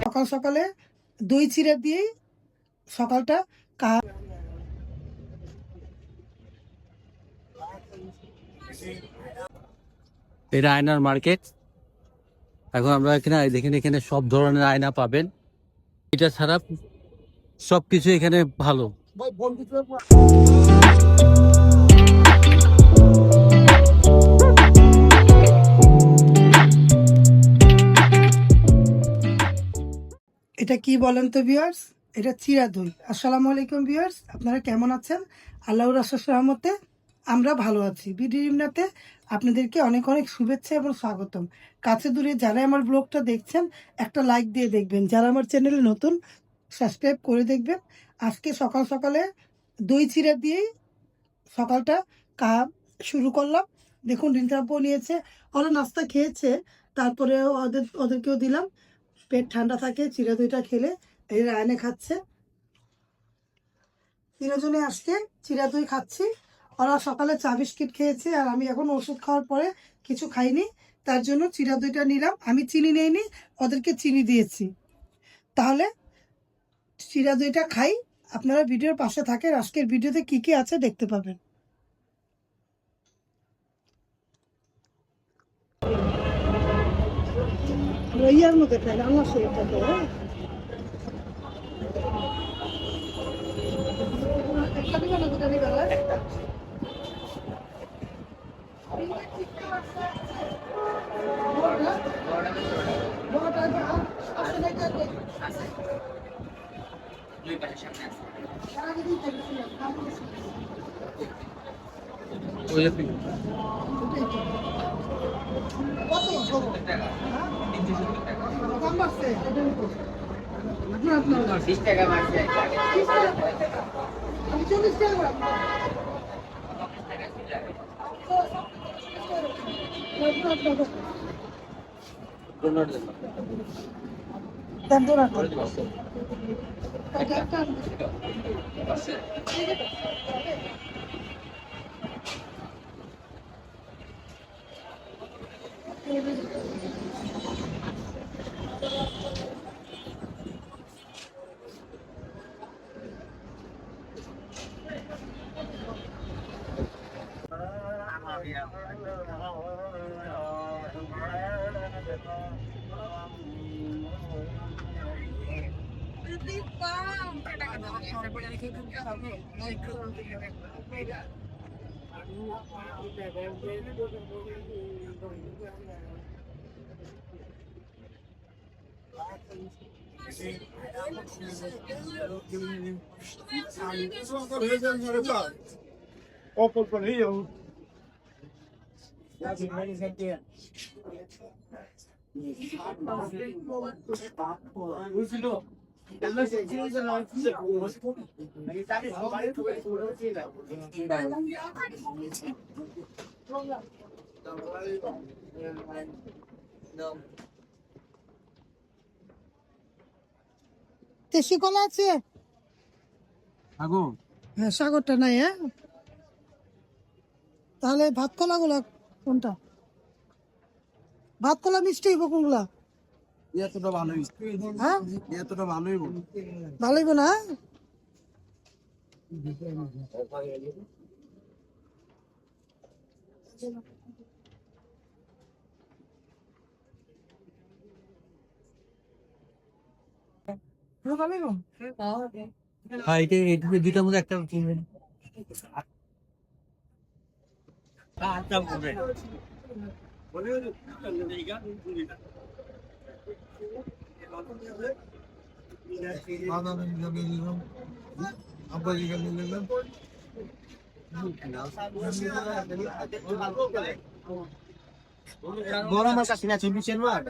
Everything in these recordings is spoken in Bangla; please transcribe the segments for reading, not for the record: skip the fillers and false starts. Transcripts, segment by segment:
সকাল সকালে দই চিড়া দিয়েই সকালটা এটা আয়নার মার্কেট। এখন আমরা এখানে দেখেন, এখানে সব ধরনের আয়না পাবেন। এটা ছাড়া সবকিছু এখানে ভালো। এটা কি বলেন তো ভিউয়ার্স, এটা চিড়া দই। আসসালামু আলাইকুম ভিউয়ার্স, আপনারা কেমন আছেন? আল্লাহর অশেষ রহমতে আমরা ভালো আছি। বিডিরিমনাতে আপনাদেরকে অনেক অনেক শুভেচ্ছা এবং স্বাগতম। কাছে দূরে যারা আমার ব্লগটা দেখছেন একটা লাইক দিয়ে দেখবেন, যারা আমার চ্যানেলে নতুন সাবস্ক্রাইব করে দেখবেন। আজকে সকাল সকালে দই চিড়া দিয়েই সকালটা শুরু করলাম। দেখুন রিন্টাপও নিয়েছে, ওরা নাস্তা খেয়েছে, তারপরে ওদেরকেও দিলাম। পেট ঠান্ডা থাকে চিড়া দইটা খেলে। এই রায়নে খাচ্ছে, তিনজনে আজকে চিড়া দই খাচ্ছি। ওরা সকালে চা বিস্কিট খেয়েছে, আর আমি এখন ওষুধ খাওয়ার পরে কিছু খাইনি, তার জন্য চিড়া দইটা নিলাম। আমি চিনি নেইনি, ওদেরকে চিনি দিয়েছি। তাহলে চিড়া দইটা খাই, আপনারা ভিডিওর পাশে থাকেন। আজকের ভিডিওতে কি কি আছে দেখতে পাবেন। ইয়ার মধ্যে খাই রান্না শরীরটাকে, হ্যাঁ একটা দিবে না, দুটা দিবে না। দেশি কলা আছে? হ্যাঁ, সাগরটা নাই। হ্যাঁ, তাহলে ভাত কলা গুলা কোনটা? ভাত কলা মিষ্টি হইব কোনগুলা? হ্যাঁ, ভালোই না। হ্যাঁ, এটা দুইটার মধ্যে একটা কিনবেন। গরম আছে সিনা চুবিছেন মার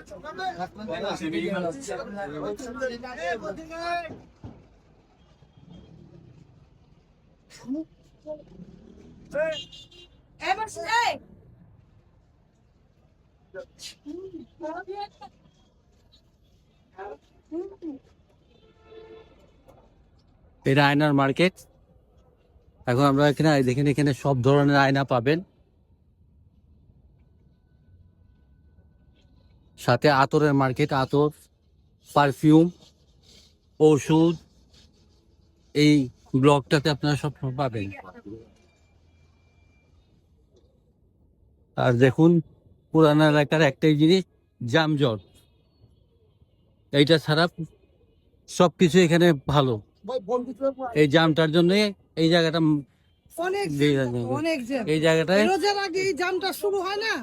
এটা আয়নার মার্কেট। এখন আমরা এখানে দেখেন, এখানে সব ধরনের আয়না পাবেন। সাথে আতরের মার্কেট, আতর, পারফিউম, ওষুধ, এই ব্লকটাতে আপনারা সব পাবেন। আর দেখুন পুরানা এলাকার একটাই জিনিস, যানজট। এইটা ছাড়া সবকিছু এখানে ভালো। এই জামটার জন্য এই জায়গাটা অনেক অনেক জ্যাম। এই জায়গাটায় রোজার আগে এই জামটা শুরু হয় না,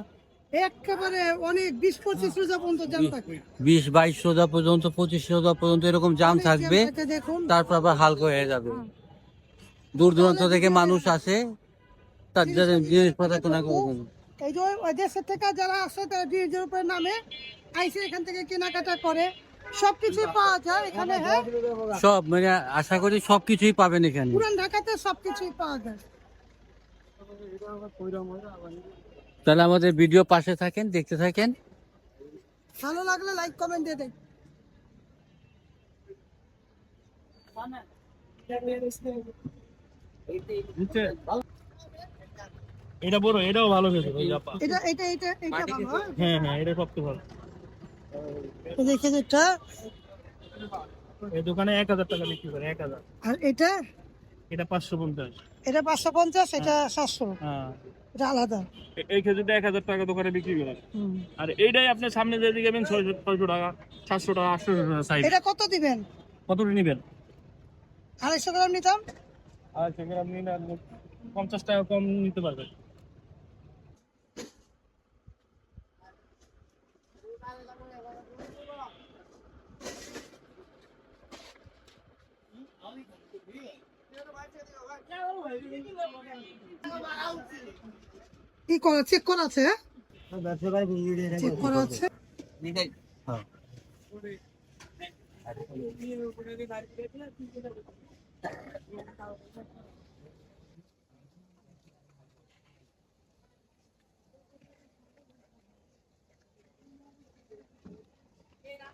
একেবারে অনেক 20-25 রোজা পর্যন্ত জাম থাকে। 20-22 রোজা পর্যন্ত, 25 রোজা পর্যন্ত এরকম জাম অনেক জ্যাম থাকবে। থাকে, দেখুন। তারপর আবার হালকা হয়ে যাবে। দূর দূরান্ত থেকে মানুষ আসে তার জিনিসপত্র কেনা করবে। এই যে ওই দেশের থেকে যারা আসে তারা ডিজের উপরে নামে আইসে এখান থেকে কেনাকাটা করে, সবকিছু পাওয়া যায় এখানে। হ্যাঁ, সব মানে আশা করি সবকিছুই পাবেন এখানে। পুরান ঢাকাতে সবকিছুই পাওয়া যায়। তাহলে আমাদের ভিডিও পাশে থাকেন, দেখতে থাকেন। ভালো লাগলে লাইক কমেন্ট দিয়ে দেন। এটা বড়, এটাও ভালো খেতে। এটা এটা এটা এটা ভালো। হ্যাঁ হ্যাঁ, এটা সবচেয়ে ভালো। এই দেখে যেটা, এই দোকানে 1000 টাকা বিক্রি করে, 1000। আর এটা এটা 550। এটা 550, এটা 700, হ্যাঁ, এটা আলাদা। এই খেজুরটা 1000 টাকা দোকানে বিক্রি করে। হুম। আর এইটাই আপনি সামনে যেদিকে যাবেন 600 টাকা, 700 টাকা, 800 টাকা সাইজ। এটা কত দিবেন? কতটা নেবেন? 250 গ্রাম নিতাম। আর সেখানে আপনি 50 টাকা কম নিতে পারবেন। কি করা, চেক করা আছে? চেক করা আছে।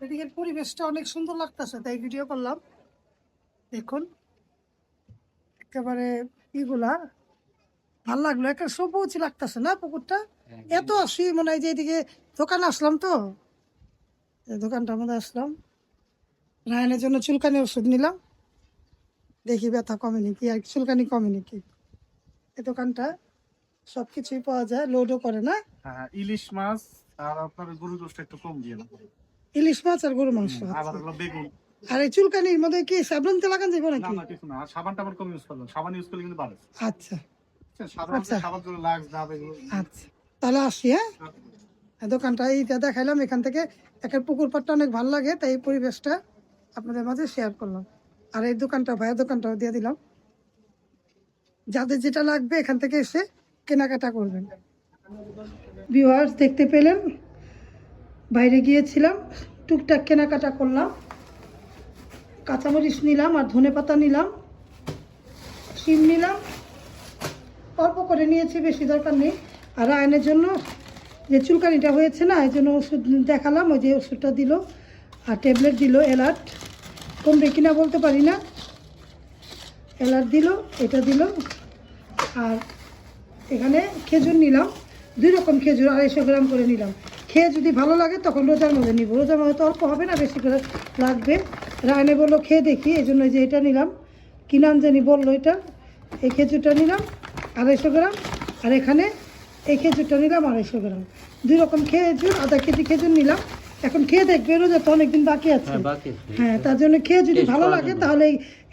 এদিকের পরিবেশটা অনেক সুন্দর লাগতেছে, তাই ভিডিও করলাম। দেখুন একেবারে ইগুলা ভাল লাগলো, একটা সবুজ লাগতেছে না পুকুরটা। এত আসি মনে হয় যে এদিকে দোকানে আসলাম, তো এই দোকানটার মধ্যে আসলাম। রায়নের জন্য চুলকানি ওষুধ নিলাম, দেখি ব্যথা কমে নাকি আর চুলকানি কমে নাকি। এই দোকানটা সবকিছুই পাওয়া যায়, লোডও করে না। হ্যাঁ, ইলিশ মাছ আর আপনার গরু গোশত একটু কম দিয়ে না। ইলিশ মাছ আর গরু মাংস। আবার হলো বেগুন। আর এই চুলকানির মধ্যে কি সাবধান তেল লাগান যাবো না নাকি? না, কিছু না। আর সাবান টাবান কম ইউজ করবেন, সাবান ইউজ করলে কিন্তু বাড়ে। আচ্ছা সাধারণত আচ্ছা। সাবান গুলো লাগছে না এগুলো। আচ্ছা, তাহলে আসি। হ্যাঁ, এই দোকানটা এইটা দেখাইলাম, এখান থেকে একটা পুকুর পাড়টা অনেক ভালো লাগে, তাই এই পরিবেশটা আপনাদের মাঝে শেয়ার করলাম। আর এই দোকানটা, ভাইয়ের দোকানটাও দিয়ে দিলাম। যাদের যেটা লাগবে এখান থেকে এসে কেনাকাটা করবেন। ভিউয়ার্স, দেখতে পেলেন বাইরে গিয়েছিলাম, টুকটাক কেনাকাটা করলাম। কাঁচামরিচ নিলাম, আর ধনেপাতা নিলাম, শিম নিলাম, অল্প করে নিয়েছি, বেশি দরকার নেই। আর আয়নের জন্য যে চুলকানিটা হয়েছে না, এই জন্য ওষুধ দেখালাম, ওই যে ওষুধটা দিল আর ট্যাবলেট দিল। অ্যালার্ট কমবে কিনা বলতে পারি না, অ্যালার্ট দিল, এটা দিল। আর এখানে খেজুর নিলাম, 2 রকম খেজুর 250 গ্রাম করে নিলাম। খেয়ে যদি ভালো লাগে তখন রোজার মধ্যে নিব, রোজার মধ্যে তো অল্প হবে না, বেশি করে লাগবে। রায়নে বললো খেয়ে দেখি, এই জন্য যে এটা নিলাম। কি নাম জানি বললো এটা, এই খেজুরটা নিলাম 250 গ্রাম। আর এখানে এই খেজুরটা নিলাম 250 গ্রাম। 2 রকম খেজুর, আধা কেজি খেজুর নিলাম। এখন খেয়ে দেখবে, রোজা তো অনেকদিন বাকি আছে। হ্যাঁ, তার জন্য খেয়ে যদি ভালো লাগে তাহলে,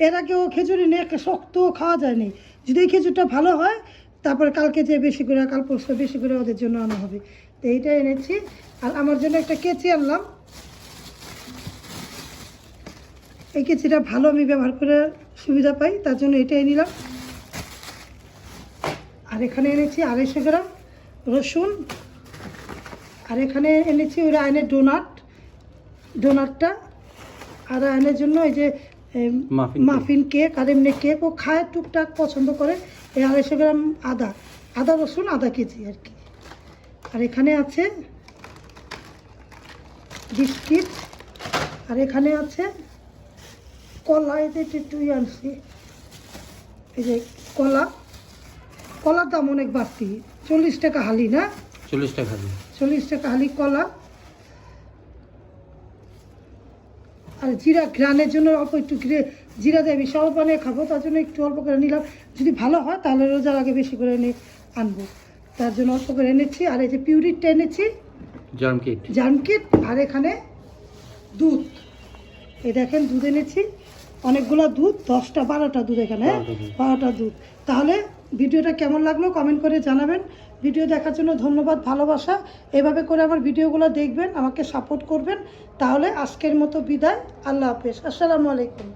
এর আগেও খেজুরি নিয়ে একটা শক্ত খাওয়া যায়নি। যদি এই খেজুরটা ভালো হয় তারপরে কালকে যে বেশি করে, কাল পরশু বেশি করে ওদের জন্য আনা হবে। তো এইটা এনেছি। আর আমার জন্য একটা কেচি আনলাম, এই কেচিটা ভালো, আমি ব্যবহার করে সুবিধা পাই, তার জন্য এটাই নিলাম। আর এখানে এনেছি 250 গ্রাম রসুন। আর এখানে এনেছি ওই আয়নের ডোনাটটা। আর আয়নের জন্য এই যে মাফিন কেক, আর এমনি কেক ও খায়, টুকটাক পছন্দ করে। এই 250 গ্রাম আদা রসুন, আধা কেজি আর কি। আর এখানে আছে বিস্কিট। আর এখানে আছে কলা, এই যে একটু আনছি, এই যে কলার দাম অনেক বাড়তি, 40 টাকা হালি না? 40 টাকা। 40 টাকা হালি কলা। আর জিরা গ্রানের জন্য অল্প একটু জিরা দিয়ে আমি সব বানিয়ে খাবো, তার জন্য একটু অল্প করে নিলাম। যদি ভালো হয় তাহলে রোজার আগে বেশি করে এনে আনবো, তার জন্য অল্প করে এনেছি। আর এই যে পিউরিটটা এনেছি, জার্মকিট। আর এখানে দুধ, এই দেখেন দুধ এনেছি অনেকগুলো দুধ, 10টা 12টা দুধ এখানে, 12টা দুধ। তাহলে ভিডিওটা কেমন লাগলো কমেন্ট করে জানাবেন। ভিডিও দেখার জন্য ধন্যবাদ, ভালোবাসা। এভাবে করে আমার ভিডিওগুলো দেখবেন, আমাকে সাপোর্ট করবেন। তাহলে আজকের মতো বিদায়, আল্লাহ হাফেজ, আসসালামু আলাইকুম।